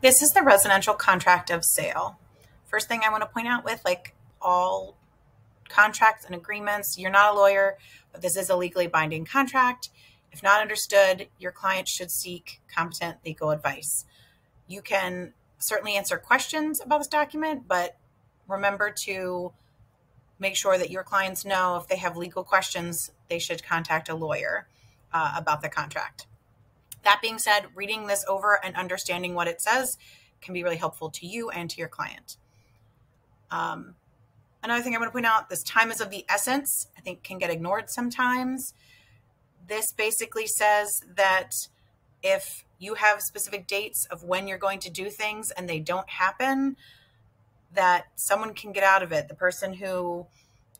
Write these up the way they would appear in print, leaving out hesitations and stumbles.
This is the residential contract of sale. First thing I want to point out with like all contracts and agreements, you're not a lawyer, but this is a legally binding contract. If not understood, your client should seek competent legal advice. You can certainly answer questions about this document, but remember to make sure that your clients know if they have legal questions, they should contact a lawyer about the contract. That being said, reading this over and understanding what it says can be really helpful to you and to your client. Another thing I want to point out, this time is of the essence, I think can get ignored sometimes. This basically says that if you have specific dates of when you're going to do things and they don't happen, that someone can get out of it. The person who,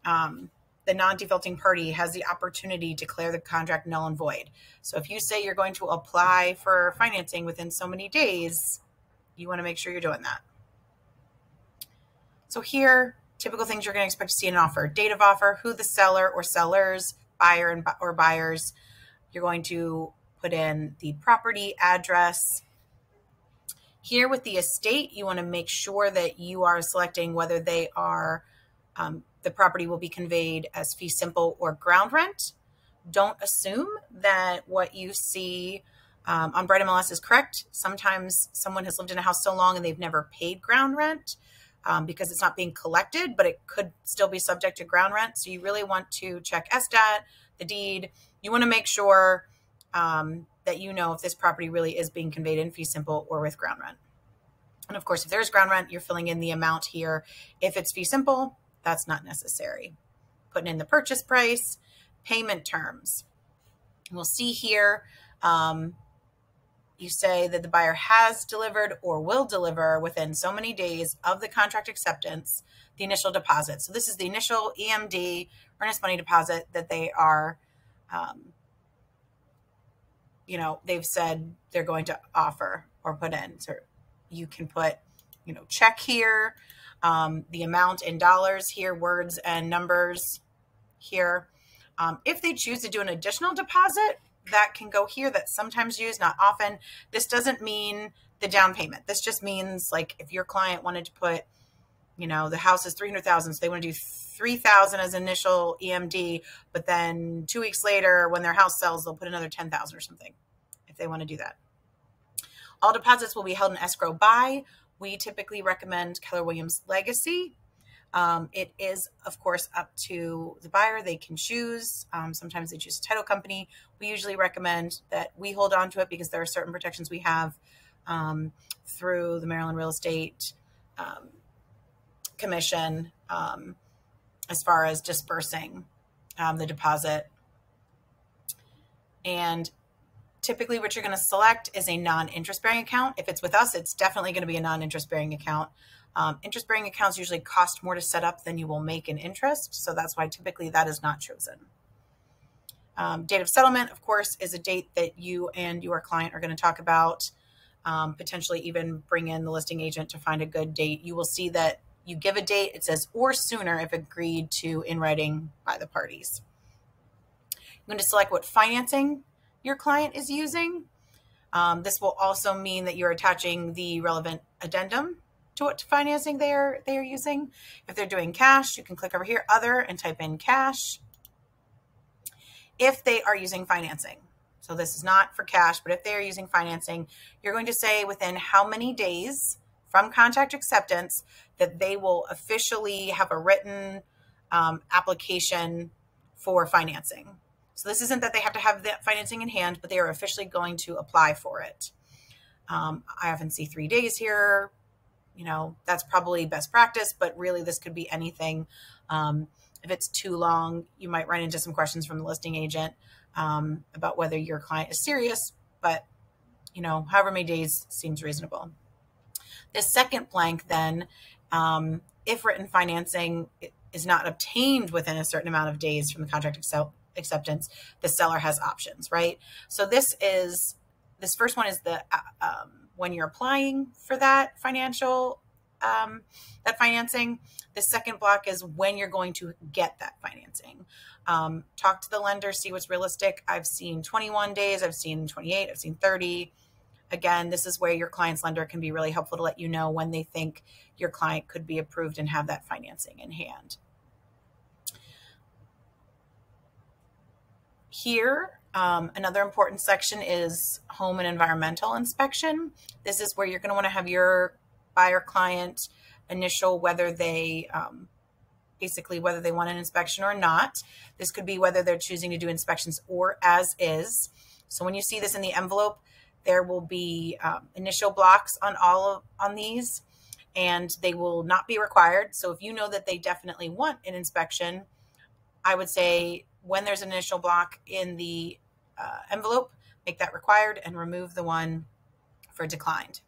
the non-defaulting party has the opportunity to declare the contract null and void. So if you say you're going to apply for financing within so many days, you want to make sure you're doing that. So here, typical things you're going to expect to see in an offer: date of offer, who the seller or sellers, buyer or buyers. You're going to put in the property address. Here with the estate, you want to make sure that you are selecting whether they are, the property will be conveyed as fee simple or ground rent. Don't assume that what you see on Bright MLS is correct. Sometimes someone has lived in a house so long and they've never paid ground rent because it's not being collected, but it could still be subject to ground rent. So you really want to check SDAT, the deed. You want to make sure that you know if this property really is being conveyed in fee simple or with ground rent. And of course, if there's ground rent, you're filling in the amount here. If it's fee simple, that's not necessary. Putting in the purchase price, payment terms. We'll see here, you say that the buyer has delivered or will deliver within so many days of the contract acceptance, the initial deposit. So this is the initial EMD, earnest money deposit, that they are, they've said they're going to offer or put in. So you can put, check here, the amount in dollars here, words and numbers here. If they choose to do an additional deposit, that can go here. That's sometimes used, not often. This doesn't mean the down payment. This just means like if your client wanted to put, the house is $300,000, so they want to do $3,000 as initial EMD, but then 2 weeks later when their house sells, they'll put another $10,000 or something if they want to do that. All deposits will be held in escrow by, we typically recommend Keller Williams Legacy. It is, of course, up to the buyer. They can choose. Sometimes they choose a title company. We usually recommend that we hold on to it because there are certain protections we have through the Maryland Real Estate Commission as far as dispersing the deposit. And typically what you're going to select is a non-interest bearing account. If it's with us, it's definitely going to be a non-interest bearing account. Interest-bearing accounts usually cost more to set up than you will make in interest, so that's why typically that is not chosen. Date of settlement, of course, is a date that you and your client are going to talk about, potentially even bring in the listing agent to find a good date. You will see that you give a date, it says or sooner if agreed to in writing by the parties. You're going to select what financing your client is using. This will also mean that you're attaching the relevant addendum to what financing they are using. If they're doing cash, you can click over here, other, and type in cash. If they are using financing, so this is not for cash, but if they are using financing, you're going to say within how many days from contract acceptance that they will officially have a written application for financing. So this isn't that they have to have that financing in hand, but they are officially going to apply for it. I often see 3 days here. That's probably best practice, but really this could be anything. If it's too long, you might run into some questions from the listing agent about whether your client is serious, but however many days seems reasonable. The second blank then, if written financing is not obtained within a certain amount of days from the contract acceptance, the seller has options, right? So this first one is the when you're applying for that financial, that financing. The second block is when you're going to get that financing. Talk to the lender, see what's realistic. I've seen 21 days, I've seen 28, I've seen 30. Again, this is where your client's lender can be really helpful to let you know when they think your client could be approved and have that financing in hand. Here, another important section is home and environmental inspection. This is where you're going to want to have your buyer client initial whether they basically whether they want an inspection or not. This could be whether they're choosing to do inspections or as is. So when you see this in the envelope, there will be initial blocks on these, and they will not be required. So if you know that they definitely want an inspection, I would say when there's an initial block in the envelope, make that required and remove the one for declined.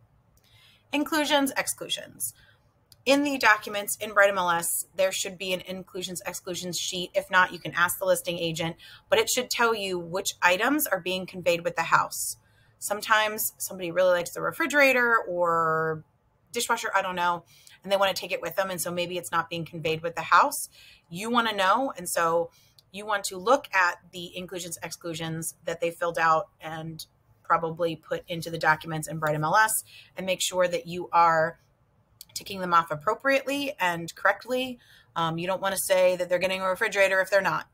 Inclusions, exclusions. In the documents in Bright MLS, there should be an inclusions exclusions sheet. If not, you can ask the listing agent, but it should tell you which items are being conveyed with the house. Sometimes somebody really likes the refrigerator or dishwasher, I don't know, and they want to take it with them, and so maybe it's not being conveyed with the house. You want to know, and so you want to look at the inclusions exclusions that they filled out and probably put into the documents in Bright MLS and make sure that you are ticking them off appropriately and correctly. You don't want to say that they're getting a refrigerator if they're not.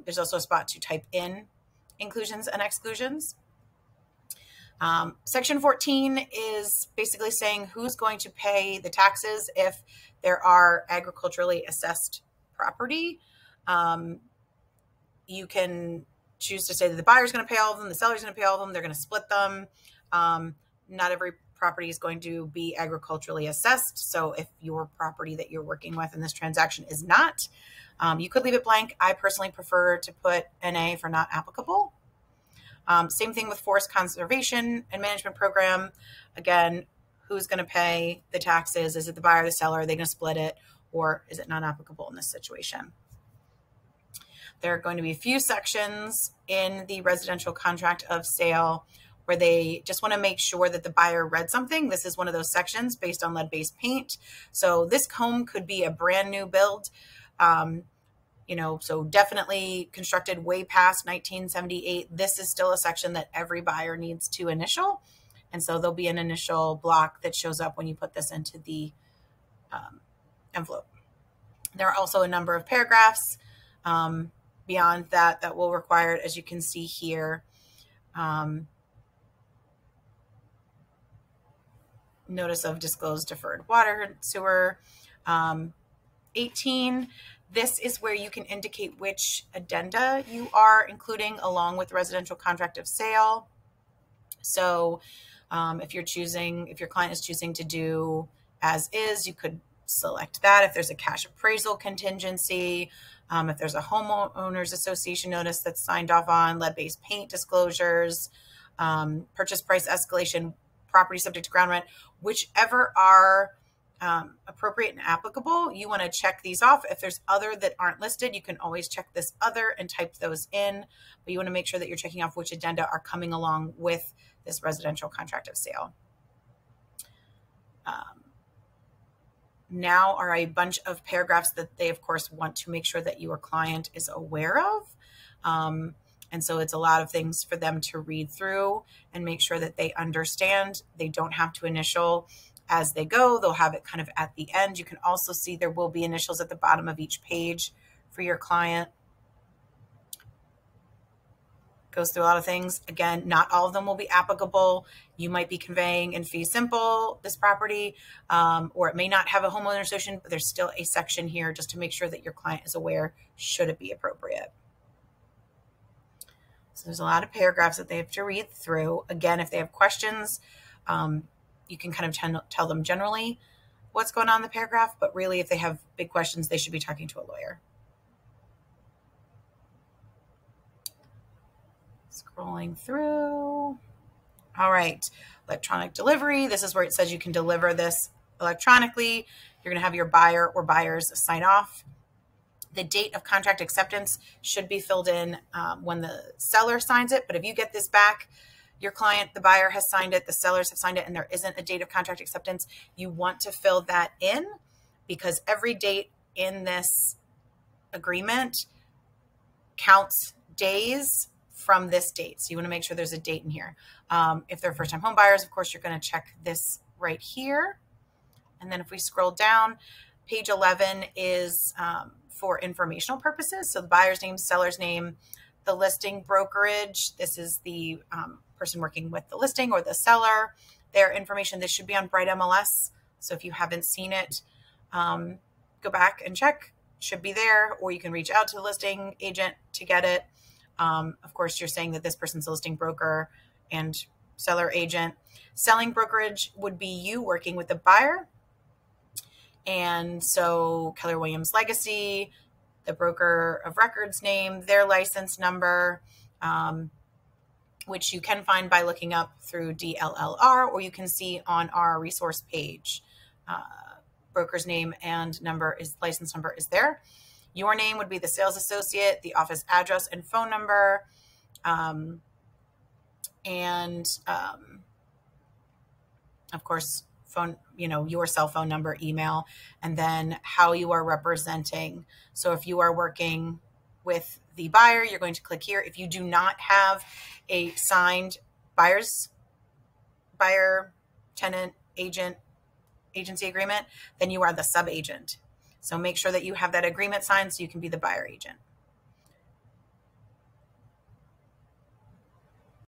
There's also a spot to type in inclusions and exclusions. Section 14 is basically saying who's going to pay the taxes if there are agriculturally assessed property. You can choose to say that the buyer's going to pay all of them, the seller's going to pay all of them, they're going to split them. Not every property is going to be agriculturally assessed. So if your property that you're working with in this transaction is not, you could leave it blank. I personally prefer to put NA for not applicable. Same thing with Forest Conservation and Management Program. Again, who's going to pay the taxes? Is it the buyer or the seller? Are they going to split it, or is it not applicable in this situation? There are going to be a few sections in the residential contract of sale where they just want to make sure that the buyer read something. This is one of those sections based on lead-based paint. So this home could be a brand new build, so definitely constructed way past 1978. This is still a section that every buyer needs to initial. And so there'll be an initial block that shows up when you put this into the envelope. There are also a number of paragraphs beyond that will require it, as you can see here. Notice of disclosed deferred water and sewer. 18, this is where you can indicate which addenda you are including along with the residential contract of sale. So if your client is choosing to do as is, you could select that. If there's a cash appraisal contingency, if there's a homeowners association notice that's signed off on, lead-based paint disclosures, purchase price escalation, property subject to ground rent, whichever are appropriate and applicable, you want to check these off. If there's other that aren't listed, you can always check this other and type those in, but you want to make sure that you're checking off which addenda are coming along with this residential contract of sale. Now are a bunch of paragraphs that they, of course, want to make sure that your client is aware of. And so it's a lot of things for them to read through and make sure that they understand. They don't have to initial as they go. They'll have it kind of at the end. You can also see there will be initials at the bottom of each page for your client. Goes through a lot of things. Again, not all of them will be applicable. You might be conveying in fee simple this property, or it may not have a homeowner association, but there's still a section here just to make sure that your client is aware should it be appropriate. So there's a lot of paragraphs that they have to read through. Again, if they have questions, you can kind of tell them generally what's going on in the paragraph, but really if they have big questions, they should be talking to a lawyer. Scrolling through. All right, electronic delivery. This is where it says you can deliver this electronically. You're going to have your buyer or buyers sign off. The date of contract acceptance should be filled in when the seller signs it. But if you get this back, your client, the buyer has signed it, the sellers have signed it, and there isn't a date of contract acceptance, you want to fill that in because every date in this agreement counts days from this date. So you want to make sure there's a date in here. If they're first-time home buyers, of course, you're going to check this right here. And then if we scroll down, page 11 is for informational purposes. So the buyer's name, seller's name, the listing brokerage. This is the person working with the listing or the seller. Their information. This should be on Bright MLS. So if you haven't seen it, go back and check. Should be there, or you can reach out to the listing agent to get it. Of course, you're saying that this person's a listing broker and seller agent. Selling brokerage would be you working with the buyer. And so Keller Williams Legacy, the broker of record's name, their license number, which you can find by looking up through DLLR, or you can see on our resource page. Broker's name and license number is there. Your name would be the sales associate, the office address and phone number, of course, your cell phone number, email, and then how you are representing. So if you are working with the buyer, you're going to click here. If you do not have a signed buyer, tenant, agency agreement, then you are the sub-agent. So make sure that you have that agreement signed so you can be the buyer agent.